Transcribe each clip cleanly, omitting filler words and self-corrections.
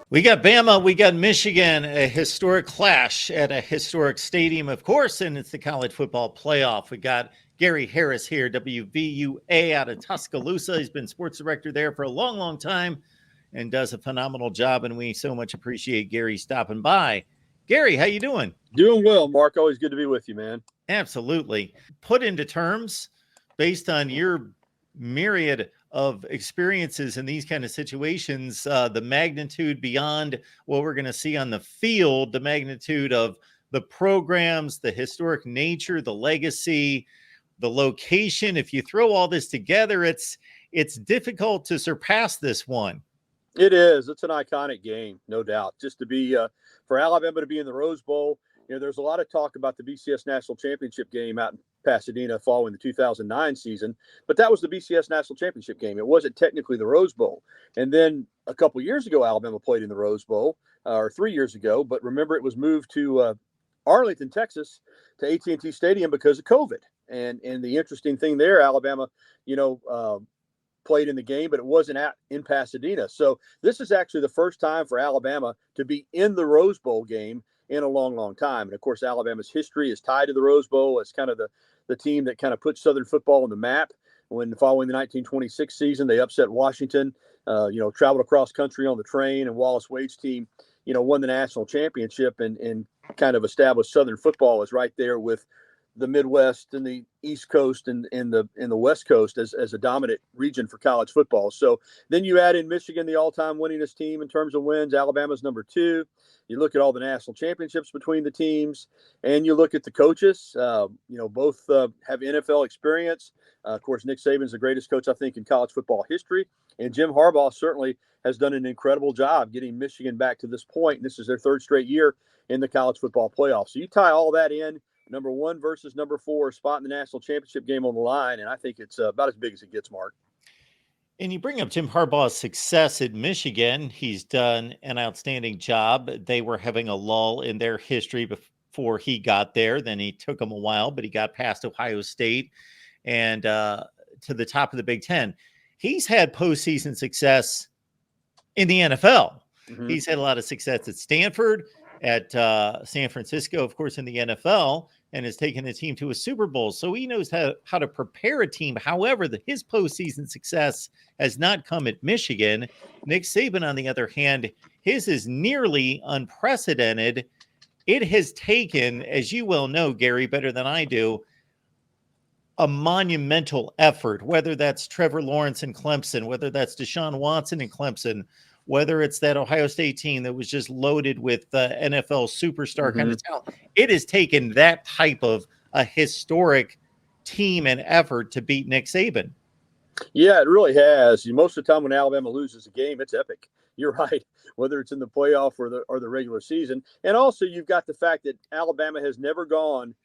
We got Bama, we got Michigan, a historic clash at a historic stadium, of course, and it's the college football playoff. We got Gary Harris here, WVUA out of Tuscaloosa. He's been sports director there for a long, long time and does a phenomenal job, and we so much appreciate Gary stopping by. Gary, how you doing? Doing well, Mark. Always good to be with you, man. Absolutely. Put into terms, based on your myriad of experiences in these kind of situations, the magnitude beyond what we're going to see on the field, the magnitude of the programs, the historic nature, the legacy, the location. If you throw all this together, it's difficult to surpass this one. It is. It's an iconic game, no doubt. Just to be for Alabama to be in the Rose Bowl. There's a lot of talk about the BCS National Championship game out in Pasadena following the 2009 season, but that was the BCS National Championship game. It wasn't technically the Rose Bowl. And then a couple years ago, Alabama played in the Rose Bowl, or 3 years ago. But remember, it was moved to Arlington, Texas, to AT&T Stadium because of COVID. And the interesting thing there, Alabama, played in the game, but it wasn't in Pasadena. So this is actually the first time for Alabama to be in the Rose Bowl game in a long, long time. And of course, Alabama's history is tied to the Rose Bowl. It's kind of the team that kind of put Southern football on the map. When following the 1926 season, they upset Washington, traveled across country on the train, and Wallace Wade's team, won the national championship and kind of established Southern football as right there with the Midwest and the East Coast and the West Coast as a dominant region for college football. So then you add in Michigan, the all-time winningest team in terms of wins. Alabama's number 2. You look at all the national championships between the teams, and you look at the coaches. Both have NFL experience. Of course, Nick Saban's the greatest coach, I think, in college football history. And Jim Harbaugh certainly has done an incredible job getting Michigan back to this point. And this is their 3rd straight year in the college football playoff. So you tie all that in, number 1 versus number 4, spot in the national championship game on the line. And I think it's about as big as it gets, Mark. And you bring up Jim Harbaugh's success at Michigan. He's done an outstanding job. They were having a lull in their history before he got there. Then he took them a while, but he got past Ohio State and to the top of the Big Ten. He's had postseason success in the NFL. Mm-hmm. He's had a lot of success at Stanford, at San Francisco, of course, in the NFL, and has taken the team to a Super Bowl. So he knows how to prepare a team. However, his postseason success has not come at Michigan. Nick Saban, on the other hand, his is nearly unprecedented. It has taken, as you well know, Gary, better than I do, a monumental effort, whether that's Trevor Lawrence and Clemson, whether that's Deshaun Watson and Clemson, whether it's that Ohio State team that was just loaded with NFL superstar kind of talent. It has taken that type of a historic team and effort to beat Nick Saban. Yeah, it really has. Most of the time when Alabama loses a game, it's epic. You're right, whether it's in the playoff or the regular season. And also you've got the fact that Alabama has never gone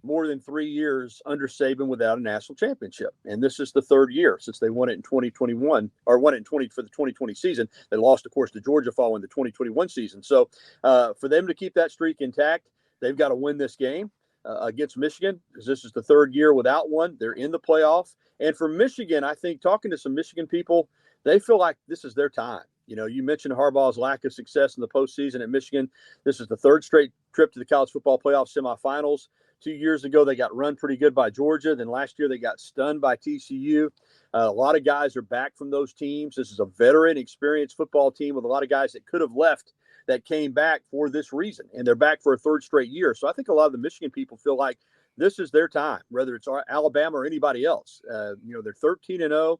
more than 3 years under Saban without a national championship. And this is the 3rd year since they won it in 2021, or won it in for the 2020 season. They lost, of course, to Georgia following the 2021 season. So for them to keep that streak intact, they've got to win this game against Michigan, because this is the 3rd year without one. They're in the playoff. And for Michigan, I think talking to some Michigan people, they feel like this is their time. You mentioned Harbaugh's lack of success in the postseason at Michigan. This is the 3rd straight trip to the college football playoff semifinals. 2 years ago, they got run pretty good by Georgia. Then last year, they got stunned by TCU. A lot of guys are back from those teams. This is a veteran, experienced football team with a lot of guys that could have left that came back for this reason. And they're back for a 3rd straight year. So I think a lot of the Michigan people feel like this is their time, whether it's Alabama or anybody else. They're 13-0.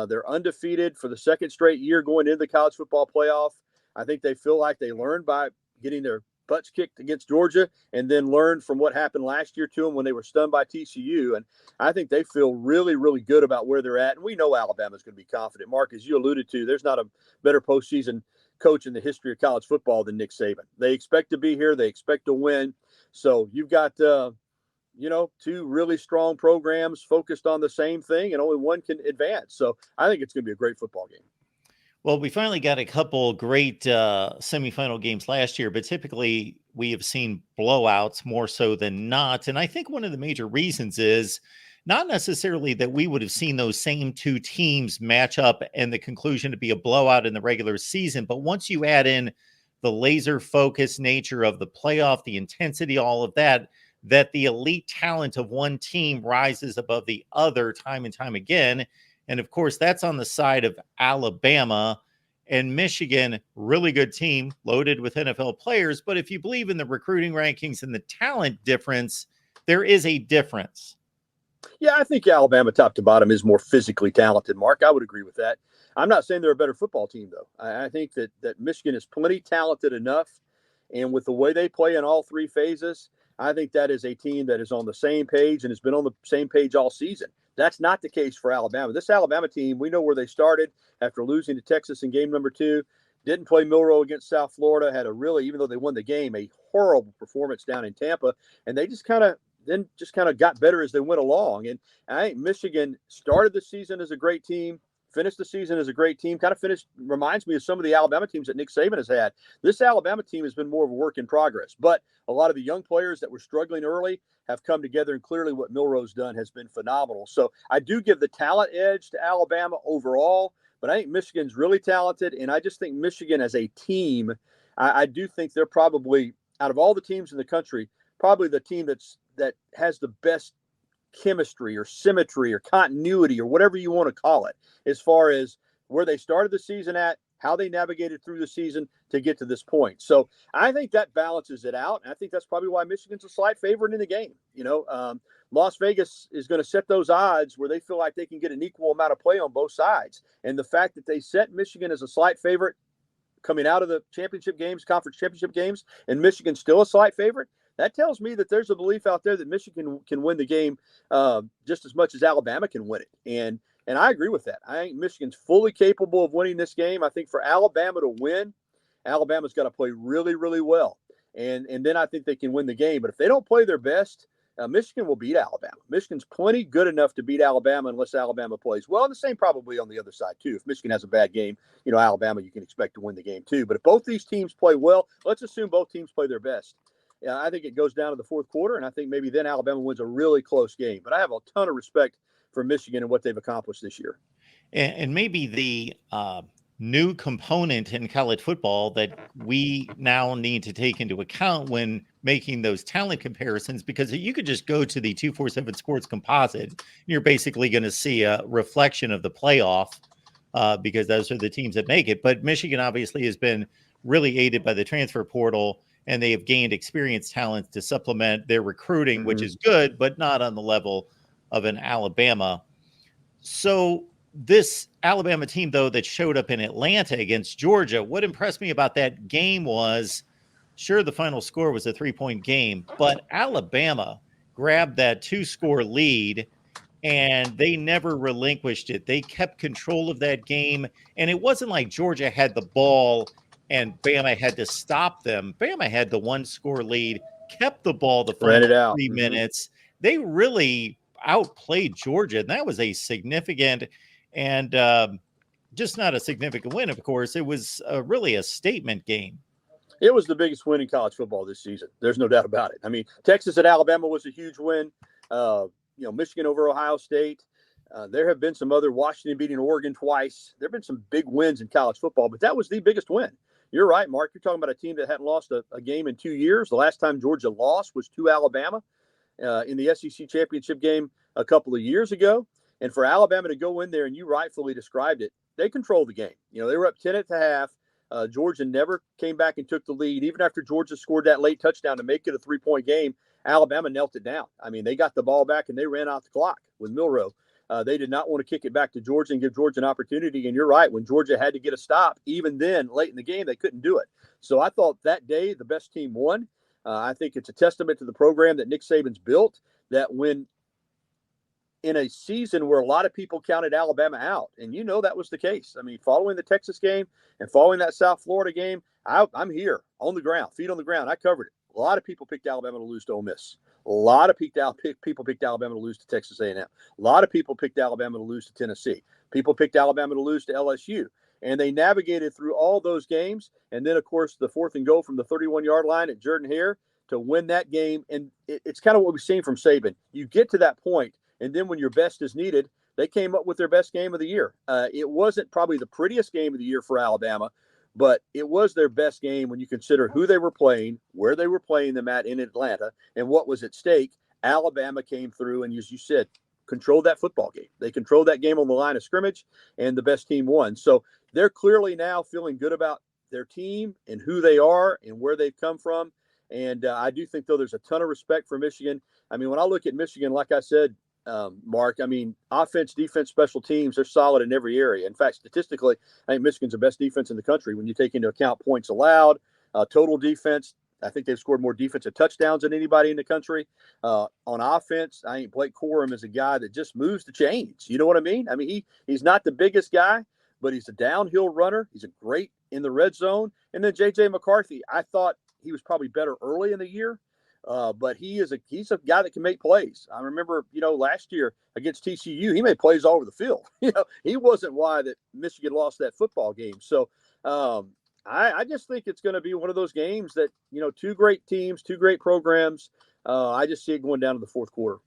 They're undefeated for the 2nd straight year going into the college football playoff. I think they feel like they learned by getting their butts kicked against Georgia and then learned from what happened last year to them when they were stunned by TCU. And I think they feel really, really good about where they're at. And we know Alabama's going to be confident. Mark, as you alluded to, there's not a better postseason coach in the history of college football than Nick Saban. They expect to be here. They expect to win. So you've got, 2 really strong programs focused on the same thing, and only one can advance. So I think it's going to be a great football game. Well, we finally got a couple great semifinal games last year, but typically we have seen blowouts more so than not. And I think one of the major reasons is not necessarily that we would have seen those same two teams match up and the conclusion to be a blowout in the regular season. But once you add in the laser focused nature of the playoff, the intensity, all of that, that the elite talent of one team rises above the other time and time again. And of course, that's on the side of Alabama. And Michigan, really good team, loaded with NFL players. But if you believe in the recruiting rankings and the talent difference, there is a difference. Yeah, I think Alabama, top to bottom, is more physically talented, Mark. I would agree with that. I'm not saying they're a better football team, though. I think that Michigan is plenty talented enough. And with the way they play in all three phases, I think that is a team that is on the same page and has been on the same page all season. That's not the case for Alabama. This Alabama team, we know where they started after losing to Texas in game number 2. Didn't play Milroe against South Florida. Had a really, even though they won the game, a horrible performance down in Tampa. And they just kind of got better as they went along. And I think Michigan started the season as a great team, finished the season as a great team, reminds me of some of the Alabama teams that Nick Saban has had. This Alabama team has been more of a work in progress, but a lot of the young players that were struggling early have come together, and clearly what Milroe's done has been phenomenal. So I do give the talent edge to Alabama overall, but I think Michigan's really talented, and I just think Michigan as a team, I do think they're probably, out of all the teams in the country, probably the team that has the best chemistry or symmetry or continuity or whatever you want to call it, as far as where they started the season at, how they navigated through the season to get to this point. So I think that balances it out. And I think that's probably why Michigan's a slight favorite in the game. Las Vegas is going to set those odds where they feel like they can get an equal amount of play on both sides. And the fact that they set Michigan as a slight favorite coming out of the championship games, conference championship games, and Michigan's still a slight favorite, that tells me that there's a belief out there that Michigan can win the game just as much as Alabama can win it. And I agree with that. I think Michigan's fully capable of winning this game. I think for Alabama to win, Alabama's got to play really, really well. And then I think they can win the game. But if they don't play their best, Michigan will beat Alabama. Michigan's plenty good enough to beat Alabama unless Alabama plays well. And the same probably on the other side, too. If Michigan has a bad game, Alabama, you can expect to win the game, too. But if both these teams play well, let's assume both teams play their best. I think it goes down to the fourth quarter, and I think maybe then Alabama wins a really close game. But I have a ton of respect for Michigan and what they've accomplished this year. And maybe the new component in college football that we now need to take into account when making those talent comparisons, because you could just go to the 247 Sports Composite, and you're basically going to see a reflection of the playoff because those are the teams that make it. But Michigan obviously has been really aided by the transfer portal, and they have gained experienced talent to supplement their recruiting, which is good, but not on the level of an Alabama. So this Alabama team, though, that showed up in Atlanta against Georgia, what impressed me about that game was, sure, the final score was a 3-point game, but Alabama grabbed that 2-score lead, and they never relinquished it. They kept control of that game, and it wasn't like Georgia had the ball and Bama had to stop them. Bama had the 1-score lead, kept the ball the final 3 minutes. They really outplayed Georgia, and that was a significant and just not a significant win, of course. It was really a statement game. It was the biggest win in college football this season. There's no doubt about it. I mean, Texas at Alabama was a huge win. Michigan over Ohio State. There have been some other, Washington beating Oregon twice. There have been some big wins in college football, but that was the biggest win. You're right, Mark. You're talking about a team that hadn't lost a game in 2 years. The last time Georgia lost was to Alabama in the SEC championship game a couple of years ago. And for Alabama to go in there, and you rightfully described it, they controlled the game. They were up 10 at the half. Georgia never came back and took the lead. Even after Georgia scored that late touchdown to make it a 3-point game, Alabama knelt it down. I mean, they got the ball back and they ran out the clock with Milroe. They did not want to kick it back to Georgia and give Georgia an opportunity. And you're right, when Georgia had to get a stop, even then, late in the game, they couldn't do it. So I thought that day the best team won. I think it's a testament to the program that Nick Saban's built, that when in a season where a lot of people counted Alabama out, and that was the case. I mean, following the Texas game and following that South Florida game, I'm here on the ground, feet on the ground. I covered it. A lot of people picked Alabama to lose to Ole Miss. A lot of people picked Alabama to lose to Texas A&M. A lot of people picked Alabama to lose to Tennessee. People picked Alabama to lose to LSU. And they navigated through all those games. And then, of course, the 4th and goal from the 31-yard line at Jordan Hare to win that game. And it's kind of what we've seen from Saban. You get to that point, And then when your best is needed, they came up with their best game of the year. It wasn't probably the prettiest game of the year for Alabama, but it was their best game when you consider who they were playing, where they were playing them at in Atlanta, and what was at stake. Alabama came through and, as you said, controlled that football game. They controlled that game on the line of scrimmage, and the best team won. So they're clearly now feeling good about their team and who they are and where they've come from. And I do think, though, there's a ton of respect for Michigan. I mean, when I look at Michigan, like I said, Mark, I mean, offense, defense, special teams, they're solid in every area. In fact, statistically, I think Michigan's the best defense in the country when you take into account points allowed, total defense. I think they've scored more defensive touchdowns than anybody in the country. On offense, I think Blake Corum is a guy that just moves the chains. You know what I mean? I mean, he's not the biggest guy, but he's a downhill runner. He's a great in the red zone. And then J.J. McCarthy, I thought he was probably better early in the year. But he's a guy that can make plays. I remember, last year against TCU, he made plays all over the field. He wasn't why that Michigan lost that football game. So I just think it's going to be one of those games that, two great teams, two great programs. I just see it going down to the fourth quarter.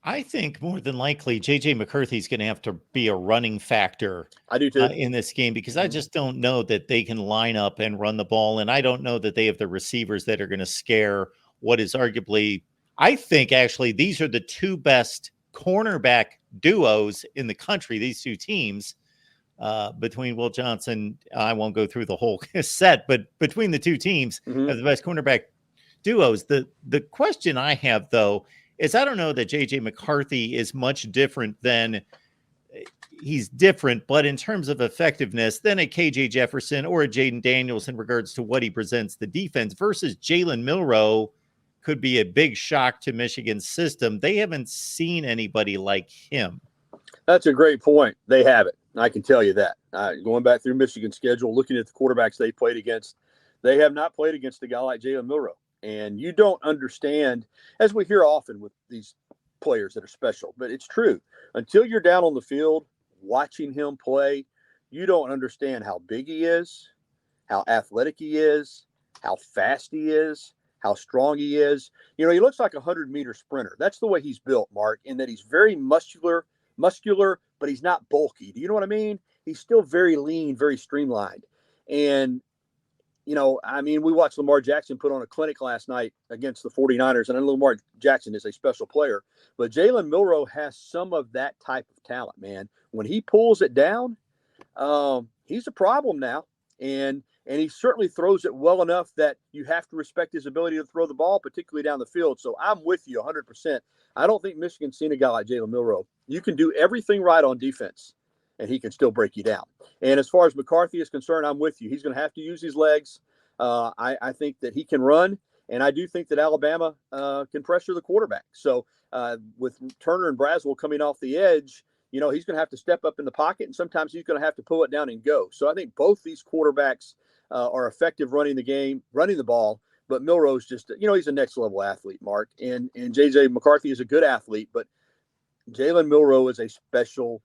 I think more than likely J.J. McCarthy is going to have to be a running factor. I do too. In this game, because I just don't know that they can line up and run the ball. And I don't know that they have the receivers that are going to scare what is arguably, I think actually these are the two best cornerback duos in the country, these two teams, between Will Johnson. I won't go through the whole set, but between the two teams, have the best cornerback duos. The question I have, though, is I don't know that J.J. McCarthy is much different than he's different, but in terms of effectiveness, than a KJ Jefferson or a Jaden Daniels in regards to what he presents the defense versus Jalen Milroe could be a big shock to Michigan's system. They haven't seen anybody like him. That's a great point. They haven't. I can tell you that. Going back through Michigan's schedule, looking at the quarterbacks they played against, they have not played against a guy like Jalen Milroe. And you don't understand, as we hear often with these players that are special, but it's true. Until you're down on the field watching him play, you don't understand how big he is, how athletic he is, how fast he is, how strong he is. He looks like a 100-meter sprinter. That's the way he's built, Mark, in that he's very muscular, but he's not bulky. Do you know what I mean? He's still very lean, very streamlined. And we watched Lamar Jackson put on a clinic last night against the 49ers, and I know Lamar Jackson is a special player, but Jalen Milroe has some of that type of talent, man. When he pulls it down, he's a problem now, and he certainly throws it well enough that you have to respect his ability to throw the ball, particularly down the field. So I'm with you 100%. I don't think Michigan's seen a guy like Jalen Milroe. You can do everything right on defense, and he can still break you down. And as far as McCarthy is concerned, I'm with you. He's going to have to use his legs. I think that he can run, and I do think that Alabama can pressure the quarterback. So with Turner and Braswell coming off the edge, he's going to have to step up in the pocket, and sometimes he's going to have to pull it down and go. So I think both these quarterbacks are effective running the ball. But Milroe's just, he's a next-level athlete, Mark. And J.J. McCarthy is a good athlete, but Jalen Milroe is a special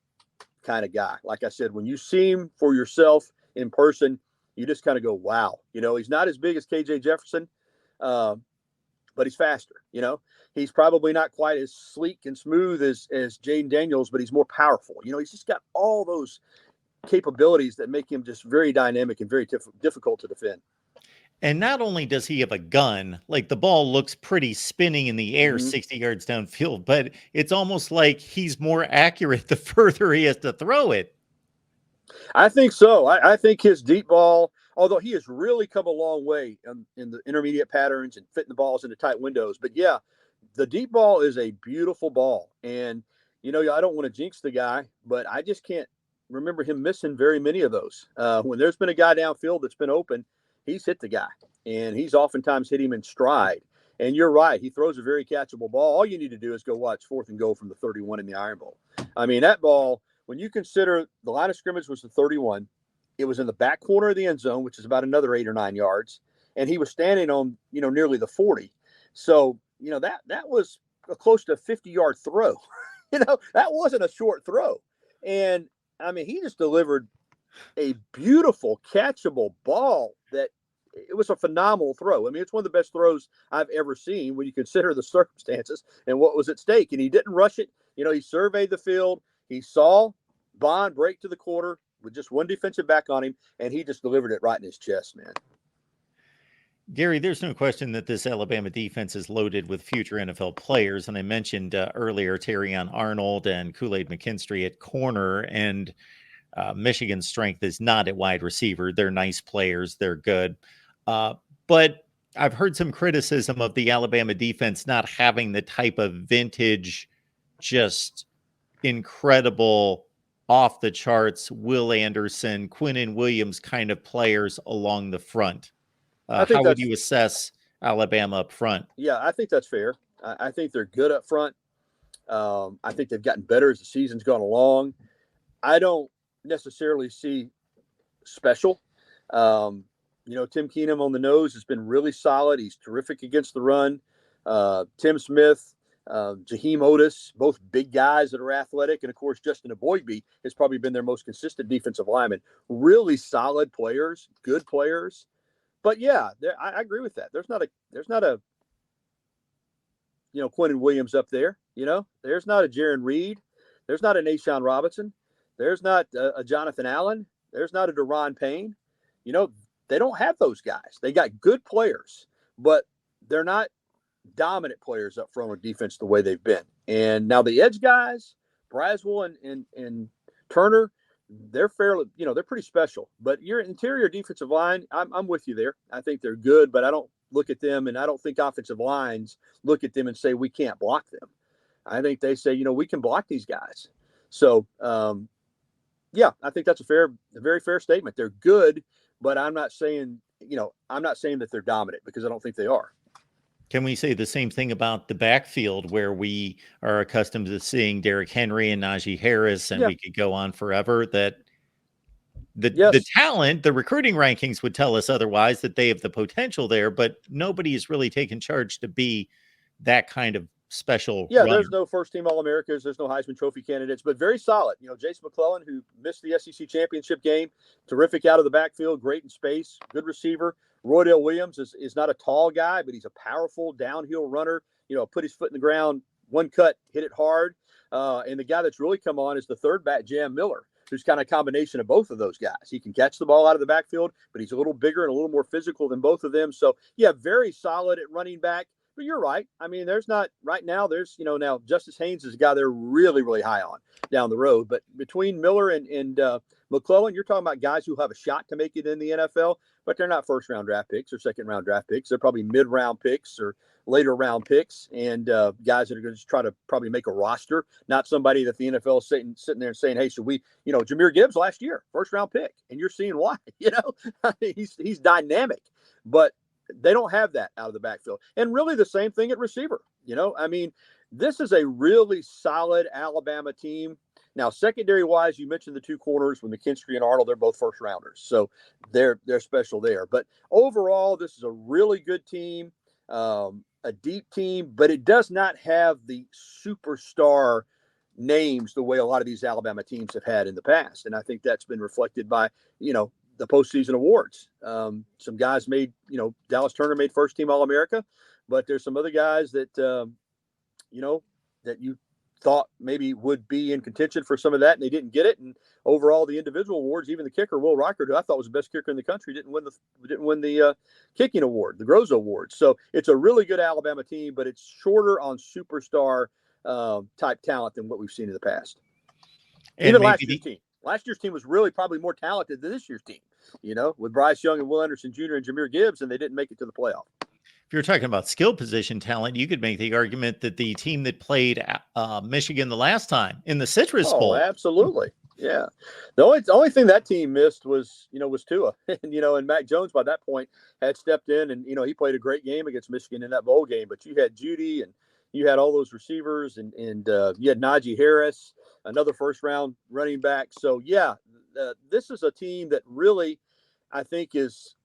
kind of guy. Like I said, when you see him for yourself in person, you just kind of go, wow. He's not as big as KJ Jefferson, but he's faster. He's probably not quite as sleek and smooth as Jaden Daniels, but he's more powerful. He's just got all those capabilities that make him just very dynamic and very difficult to defend. And not only does he have a gun, like the ball looks pretty spinning in the air 60 yards downfield, but it's almost like he's more accurate the further he has to throw it. I think so. I think his deep ball, although he has really come a long way in the intermediate patterns and fitting the balls into tight windows. But yeah, the deep ball is a beautiful ball. And, I don't want to jinx the guy, but I just can't remember him missing very many of those. When there's been a guy downfield that's been open, he's hit the guy, and he's oftentimes hit him in stride. And you're right. He throws a very catchable ball. All you need to do is go watch 4th and goal from the 31 in the Iron Bowl. I mean, that ball, when you consider the line of scrimmage was the 31, it was in the back corner of the end zone, which is about another 8 or 9 yards. And he was standing on, nearly the 40. So, that was a close to 50-yard throw. That wasn't a short throw. And I mean, he just delivered a beautiful catchable ball that it was a phenomenal throw. I mean, it's one of the best throws I've ever seen when you consider the circumstances and what was at stake. And he didn't rush it. He surveyed the field. He saw Bond break to the quarter with just one defensive back on him, and he just delivered it right in his chest, man. Gary, there's no question that this Alabama defense is loaded with future NFL players. And I mentioned earlier Terrion Arnold and Kool-Aid McKinstry at corner. And Michigan's strength is not at wide receiver. They're nice players. They're good. But I've heard some criticism of the Alabama defense not having the type of vintage, just incredible, off the charts, Will Anderson, Quinnen Williams kind of players along the front. How would you assess Alabama up front? Yeah, I think that's fair. I think they're good up front. I think they've gotten better as the season's gone along. I don't necessarily see special. Tim Keenum on the nose has been really solid. He's terrific against the run. Tim Smith, Jaheim Otis, both big guys that are athletic. And, of course, Justin Aboigbe has probably been their most consistent defensive lineman. Really solid players, good players. But yeah, I agree with that. There's not a Quinnen Williams up there. There's not a Jaron Reed. There's not a Nashawn Robinson. There's not a Jonathan Allen. There's not a Deron Payne. They don't have those guys. They got good players, but they're not dominant players up front on defense the way they've been. And now the edge guys, Braswell and Turner, they're fairly, they're pretty special. But your interior defensive line, I'm with you there. I think they're good, but I don't look at them, and I don't think offensive lines look at them and say we can't block them. I think they say, we can block these guys. So, I think that's a very fair statement. They're good, but I'm not saying that they're dominant, because I don't think they are. Can we say the same thing about the backfield, where we are accustomed to seeing Derrick Henry and Najee Harris, and we could go on forever, that the talent, the recruiting rankings would tell us otherwise, that they have the potential there, but nobody has really taken charge to be that kind of special runner. There's no first-team All-Americans. There's no Heisman Trophy candidates, but very solid. Jason McClellan, who missed the SEC championship game, terrific out of the backfield, great in space, good receiver. Roydell Williams is not a tall guy, but he's a powerful downhill runner. Put his foot in the ground, one cut, hit it hard. And the guy that's really come on is the third back, Jalen Milroe, who's kind of a combination of both of those guys. He can catch the ball out of the backfield, but he's a little bigger and a little more physical than both of them. So, very solid at running back. But you're right. I mean, there's not right now. There's, now Justice Haynes is a guy they're really, really high on down the road. But between Miller and McClellan, you're talking about guys who have a shot to make it in the NFL, but they're not first-round draft picks or second-round draft picks. They're probably mid-round picks or later-round picks, and guys that are going to try to probably make a roster, not somebody that the NFL is sitting there and saying, hey, should we, Jahmyr Gibbs last year, first-round pick, and you're seeing why, he's dynamic, but they don't have that out of the backfield. And really the same thing at receiver. This is a really solid Alabama team. Now, secondary-wise, you mentioned the two corners with McKinstry and Arnold. They're both first-rounders, so they're special there. But overall, this is a really good team, a deep team, but it does not have the superstar names the way a lot of these Alabama teams have had in the past. And I think that's been reflected by, the postseason awards. Some guys made, Dallas Turner made first-team All-America, but there's some other guys that, that you thought maybe would be in contention for some of that, and they didn't get it. And overall, the individual awards, even the kicker, Will Reichard, who I thought was the best kicker in the country, didn't win the kicking award, the Groza Award. So it's a really good Alabama team, but it's shorter on superstar type talent than what we've seen in the past. And even last year's team. Last year's team was really probably more talented than this year's team, with Bryce Young and Will Anderson Jr. and Jahmyr Gibbs, and they didn't make it to the playoff. If you're talking about skill position talent, you could make the argument that the team that played Michigan the last time in the Citrus Bowl. Absolutely. Yeah. The only thing that team missed was Tua. And Mac Jones by that point had stepped in, and, he played a great game against Michigan in that bowl game. But you had Judy, and you had all those receivers, and you had Najee Harris, another first-round running back. So, this is a team that really, I think, is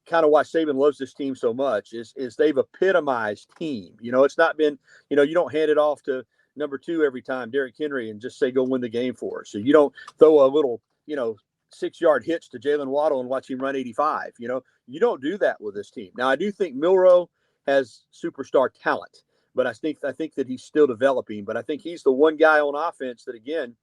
kind of why Saban loves this team so much, is they've epitomized team. It's not been, you don't hand it off to number 2 every time, Derrick Henry, and just say, go win the game for us. So you don't throw a little, 6-yard hitch to Jalen Waddle and watch him run 85. You don't do that with this team. Now, I do think Milroe has superstar talent, but I think that he's still developing. But I think he's the one guy on offense that, again,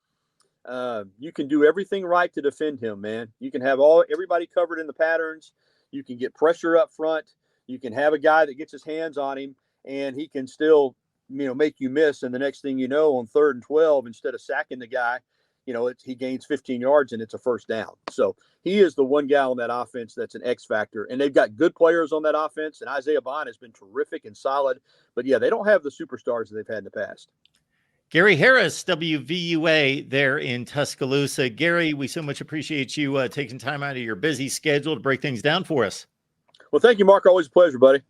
you can do everything right to defend him, man. You can have everybody covered in the patterns. You can get pressure up front. You can have a guy that gets his hands on him, and he can still, make you miss. And the next thing you know, on 3rd and 12, instead of sacking the guy, he gains 15 yards and it's a first down. So he is the one guy on that offense that's an X factor. And they've got good players on that offense. And Isaiah Bond has been terrific and solid. But yeah, they don't have the superstars that they've had in the past. Gary Harris, WVUA there in Tuscaloosa. Gary, we so much appreciate you taking time out of your busy schedule to break things down for us. Well, thank you, Mark. Always a pleasure, buddy.